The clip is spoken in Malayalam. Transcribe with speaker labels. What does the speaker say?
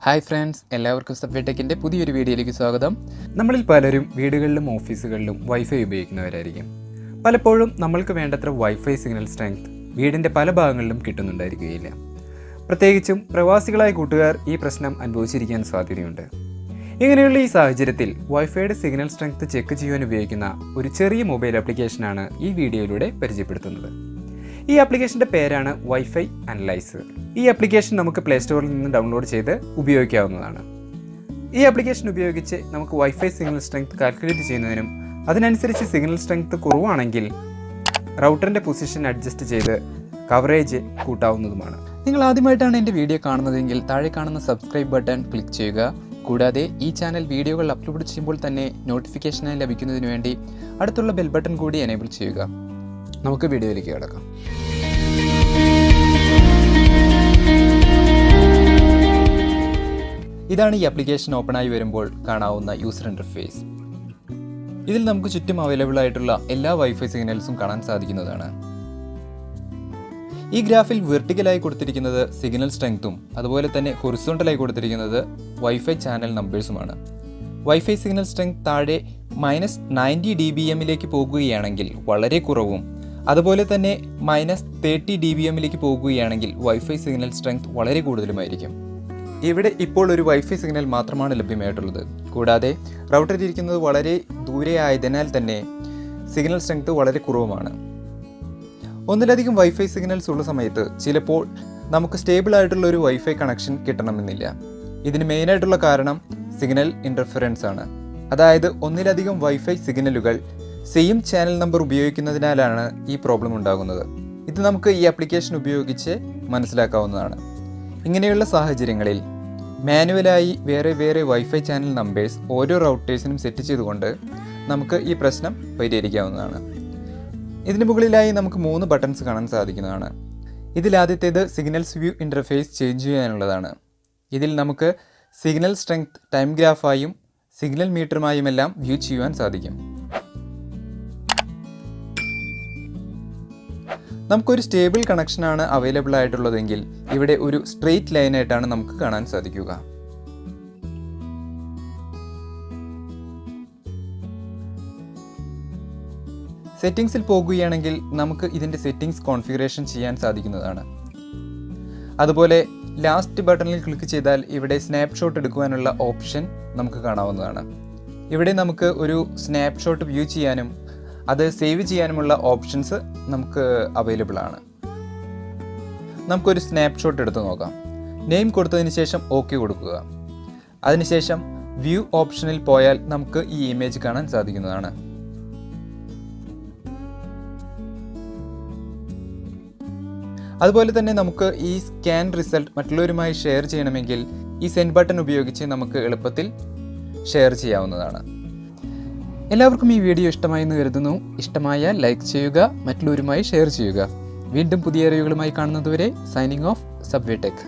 Speaker 1: ഹായ് ഫ്രണ്ട്സ്, എല്ലാവർക്കും സബ്വേ ടെക്കിൻ്റെ പുതിയൊരു വീഡിയോയിലേക്ക് സ്വാഗതം. നമ്മളിൽ പലരും വീടുകളിലും ഓഫീസുകളിലും വൈഫൈ ഉപയോഗിക്കുന്നവരായിരിക്കും. പലപ്പോഴും നമ്മൾക്ക് വേണ്ടത്ര വൈഫൈ സിഗ്നൽ സ്ട്രെങ്ത് വീടിൻ്റെ പല ഭാഗങ്ങളിലും കിട്ടുന്നുണ്ടായിരിക്കുകയില്ല. പ്രത്യേകിച്ചും പ്രവാസികളായ കൂട്ടുകാർ ഈ പ്രശ്നം അനുഭവിച്ചിരിക്കാൻ സാധ്യതയുണ്ട്. ഇങ്ങനെയുള്ള ഈ സാഹചര്യത്തിൽ വൈഫൈയുടെ സിഗ്നൽ സ്ട്രെങ്ത് ചെക്ക് ചെയ്യാൻ ഉപയോഗിക്കുന്ന ഒരു ചെറിയ മൊബൈൽ ആപ്ലിക്കേഷനാണ് ഈ വീഡിയോയിലൂടെ പരിചയപ്പെടുത്തുന്നത്. ഈ ആപ്ലിക്കേഷൻ്റെ പേരാണ് വൈഫൈ അനലൈസർ. ഈ ആപ്ലിക്കേഷൻ നമുക്ക് പ്ലേ സ്റ്റോറിൽ നിന്ന് ഡൗൺലോഡ് ചെയ്ത് ഉപയോഗിക്കാവുന്നതാണ്. ഈ ആപ്ലിക്കേഷൻ ഉപയോഗിച്ച് നമുക്ക് വൈഫൈ സിഗ്നൽ സ്ട്രെങ്ത് കാൽക്കുലേറ്റ് ചെയ്യുന്നതിനും അതിനനുസരിച്ച് സിഗ്നൽ സ്ട്രെങ്ത് കുറവാണെങ്കിൽ റൗട്ടറിൻ്റെ പൊസിഷൻ അഡ്ജസ്റ്റ് ചെയ്ത് കവറേജ് കൂട്ടാവുന്നതുമാണ്. നിങ്ങൾ ആദ്യമായിട്ടാണ് എൻ്റെ വീഡിയോ കാണുന്നതെങ്കിൽ താഴെ കാണുന്ന സബ്സ്ക്രൈബ് ബട്ടൺ ക്ലിക്ക് ചെയ്യുക. കൂടാതെ ഈ ചാനൽ വീഡിയോകൾ അപ്ലോഡ് ചെയ്യുമ്പോൾ തന്നെ നോട്ടിഫിക്കേഷനായി ലഭിക്കുന്നതിന് വേണ്ടി അടുത്തുള്ള ബെൽ ബട്ടൺ കൂടി എനേബിൾ ചെയ്യുക. നമുക്ക് വീഡിയോയിലേക്ക് കിടക്കാം. ഇതാണ് ഈ ആപ്ലിക്കേഷൻ ഓപ്പണായി വരുമ്പോൾ കാണാവുന്ന യൂസർ ഇൻ്റർഫേസ്. ഇതിൽ നമുക്ക് ചുറ്റും അവൈലബിൾ ആയിട്ടുള്ള എല്ലാ വൈഫൈ സിഗ്നൽസും കാണാൻ സാധിക്കുന്നതാണ്. ഈ ഗ്രാഫിൽ വെർട്ടിക്കലായി കൊടുത്തിരിക്കുന്നത് സിഗ്നൽ സ്ട്രെങ്ത്തും അതുപോലെ തന്നെ ഹൊറിസോണ്ടലായി കൊടുത്തിരിക്കുന്നത് വൈഫൈ ചാനൽ നമ്പേഴ്സുമാണ്. വൈഫൈ സിഗ്നൽ സ്ട്രെങ്ത് താഴെ -90 dBm പോകുകയാണെങ്കിൽ വളരെ കുറവും, അതുപോലെ തന്നെ -30 dBm പോകുകയാണെങ്കിൽ വൈഫൈ സിഗ്നൽ സ്ട്രെങ്ത് വളരെ കൂടുതലുമായിരിക്കും. ഇവിടെ ഇപ്പോൾ ഒരു വൈഫൈ സിഗ്നൽ മാത്രമാണ് ലഭ്യമായിട്ടുള്ളത്. കൂടാതെ റൗട്ടർ ഇരിക്കുന്നത് വളരെ ദൂരെ ആയതിനാൽ തന്നെ സിഗ്നൽ സ്ട്രെങ്ത് വളരെ കുറവുമാണ്. ഒന്നിലധികം വൈഫൈ സിഗ്നൽസ് ഉള്ള സമയത്ത് ചിലപ്പോൾ നമുക്ക് സ്റ്റേബിൾ ആയിട്ടുള്ള ഒരു വൈഫൈ കണക്ഷൻ കിട്ടണമെന്നില്ല. ഇതിന് മെയിനായിട്ടുള്ള കാരണം സിഗ്നൽ ഇൻ്റർഫറൻസ് ആണ്. അതായത് ഒന്നിലധികം വൈഫൈ സിഗ്നലുകൾ സെയിം ചാനൽ നമ്പർ ഉപയോഗിക്കുന്നതിനാലാണ് ഈ പ്രോബ്ലം ഉണ്ടാകുന്നത്. ഇത് നമുക്ക് ഈ ആപ്ലിക്കേഷൻ ഉപയോഗിച്ച് മനസ്സിലാക്കാവുന്നതാണ്. ഇങ്ങനെയുള്ള സാഹചര്യങ്ങളിൽ മാനുവലായി വേറെ വൈഫൈ ചാനൽ നമ്പേഴ്സ് ഓരോ റൗട്ടേഴ്സിനും സെറ്റ് ചെയ്തുകൊണ്ട് നമുക്ക് ഈ പ്രശ്നം പരിഹരിക്കാവുന്നതാണ്. ഇതിന് മുകളിലായി നമുക്ക് 3 ബട്ടൺസ് കാണാൻ സാധിക്കുന്നതാണ്. ഇതിലാദ്യത്തേത് സിഗ്നൽസ് വ്യൂ ഇൻ്റർഫേസ് ചേഞ്ച് ചെയ്യാനുള്ളതാണ്. ഇതിൽ നമുക്ക് സിഗ്നൽ സ്ട്രെങ്ത് ടൈം ഗ്രാഫായും സിഗ്നൽ മീറ്ററുമായുമെല്ലാം വ്യൂ ചെയ്യുവാൻ സാധിക്കും. നമുക്കൊരു സ്റ്റേബിൾ കണക്ഷനാണ് അവൈലബിൾ ആയിട്ടുള്ളതെങ്കിൽ ഇവിടെ ഒരു സ്ട്രെയിറ്റ് ലൈനായിട്ടാണ് നമുക്ക് കാണാൻ സാധിക്കുക. സെറ്റിംഗ്സിൽ പോകുകയാണെങ്കിൽ നമുക്ക് ഇതിൻ്റെ സെറ്റിംഗ്സ് കോൺഫിഗറേഷൻ ചെയ്യാൻ സാധിക്കുന്നതാണ്. അതുപോലെ ലാസ്റ്റ് ബട്ടണിൽ ക്ലിക്ക് ചെയ്താൽ ഇവിടെ സ്നാപ്ഷോട്ട് എടുക്കുവാനുള്ള ഓപ്ഷൻ നമുക്ക് കാണാവുന്നതാണ്. ഇവിടെ നമുക്ക് ഒരു സ്നാപ്ഷോട്ട് വ്യൂ ചെയ്യാനും അത് സേവ് ചെയ്യാനുമുള്ള ഓപ്ഷൻസ് നമുക്ക് അവൈലബിൾ ആണ്. നമുക്കൊരു സ്നാപ്ഷോട്ട് എടുത്ത് നോക്കാം. നെയിം കൊടുത്തതിന് ശേഷം ഓക്കെ കൊടുക്കുക. അതിനുശേഷം വ്യൂ ഓപ്ഷനിൽ പോയാൽ നമുക്ക് ഈ ഇമേജ് കാണാൻ സാധിക്കുന്നതാണ്. അതുപോലെ തന്നെ നമുക്ക് ഈ സ്കാൻ റിസൾട്ട് മറ്റുള്ളവരുമായി ഷെയർ ചെയ്യണമെങ്കിൽ ഈ സെൻഡ് ബട്ടൺ ഉപയോഗിച്ച് നമുക്ക് എളുപ്പത്തിൽ ഷെയർ ചെയ്യാവുന്നതാണ്. എല്ലാവർക്കും ഈ വീഡിയോ ഇഷ്ടമായി എന്ന് കരുതുന്നു. ഇഷ്ടമായാൽ ലൈക്ക് ചെയ്യുക, മറ്റുള്ളവരുമായി ഷെയർ ചെയ്യുക. വീണ്ടും പുതിയ അറിവുകളുമായി കാണുന്നതുവരെ സൈനിങ് ഓഫ് സബ്വേ ടെക്.